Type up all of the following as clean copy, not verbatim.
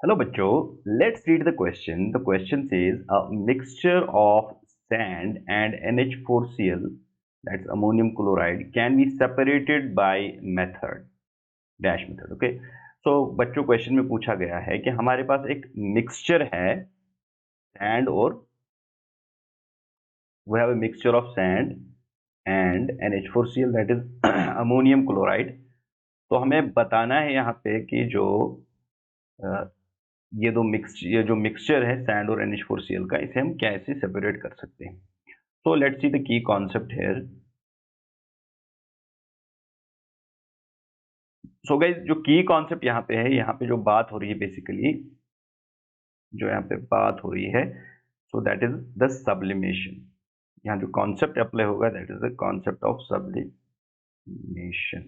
Hello बच्चों, let's read the question. The question says a mixture of sand and NH4Cl, that's ammonium chloride, can be separated by method dash method. Okay, so बच्चों question में पूछा गया है कि हमारे पास एक मिक्सचर है सैंड और we have a mixture of sand and NH4Cl, that is ammonium chloride. तो हमें बताना है यहाँ पे कि ये जो मिक्सचर है सैंड और NH4Cl का, इसे हम कैसे सेपरेट कर सकते हैं. So let's see the key concept here. So guys, जो की कॉन्सेप्ट यहाँ पे है, यहाँ पे जो बात हो रही है बेसिकली, जो यहाँ पे बात हो रही है, so that is the sublimation. यहाँ जो कॉन्सेप्ट अप्लाई होगा that is the concept of sublimation.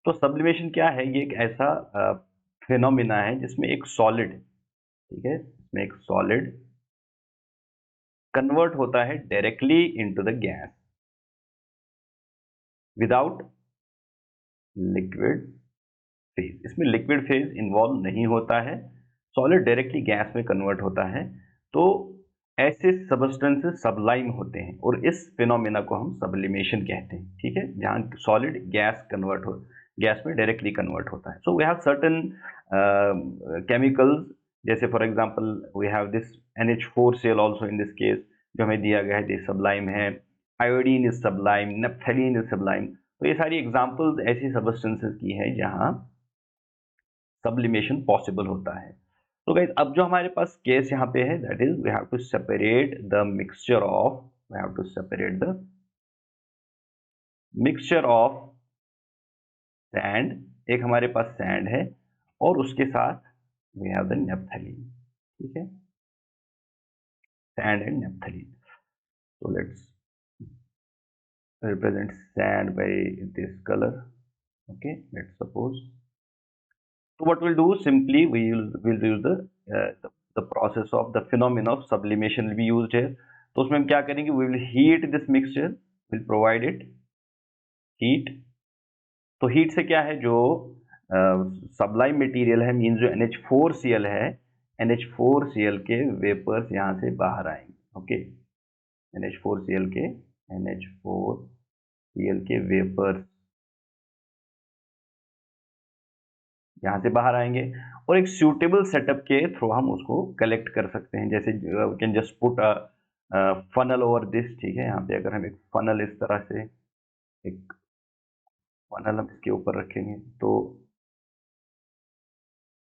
तो सब्लिमेशन क्या है? ये एक ऐसा फिनोमिना है जिसमें एक सॉलिड, ठीक है, इसमें एक सॉलिड कन्वर्ट होता है directly into the gas without liquid phase. इसमें लिक्विड फेज इन्वॉल्व नहीं होता है, सॉलिड डायरेक्टली गैस में कन्वर्ट होता है. तो ऐसे सबस्टेंसेस सबलाइम होते हैं और इस फिनोमेना को हम सब्लिमेशन कहते हैं. ठीक है, जहां सॉलिड गैस में डायरेक्टली कन्वर्ट होता है. So we have certain chemicals, जैसे for example we have this NH4Cl also in this case, जो हमें दिया गया है, दिस सबलाइम है. Iodine is sublime, naphthalene is sublime. तो ये सारी एग्जांपल्स ऐसी सबस्टेंसेस की हैं जहां सब्लिमेशन पॉसिबल होता है. तो गाइस, अब जो हमारे पास केस यहाँ पे है that is we have to separate the mixture of sand. एक हमारे पास सैंड है और उसके साथ वी हैव द नेप्थलीन. ठीक है, sand and naphthalene. so let's represent sand by this color. Okay, let's suppose. So what we'll do, simply we'll use the process of the phenomena of sublimation will be used here. तो उसमें हम क्या करेंगे? we will heat this mixture, will provide it heat. तो heat से क्या है, जो सबलाइम मटेरियल है, मींस जो NH4Cl है, NH4Cl के वेपर्स यहाँ से बाहर आएंगे. ओके, NH4Cl के वेपर्स यहाँ से बाहर आएंगे और एक सूटेबल सेटअप के थ्रू हम उसको कलेक्ट कर सकते हैं. जैसे can just put funnel over this. ठीक है, यहाँ पे अगर हम एक फनल इस तरह से एक फनल हम इसके ऊपर रखेंगे तो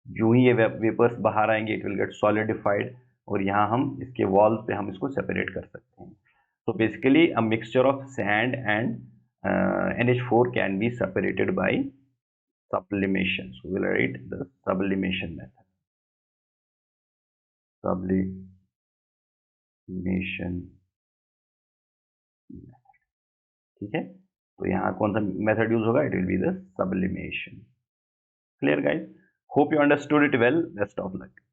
जो ही ये वेपर्स बाहर आएंगे इट विल गेट सॉलिडिफाइड और यहाँ हम इसके वॉल पे हम इसको सेपरेट कर सकते हैं. तो basically a mixture of sand and NH4 can be separated by sublimation. So we'll write the sublimation method. Sublimation method. ठीक है, तो यहाँ कौन सा मेथड यूज होगा? It will be the sublimation. Clear guys? Hope you understood it well. Best of luck.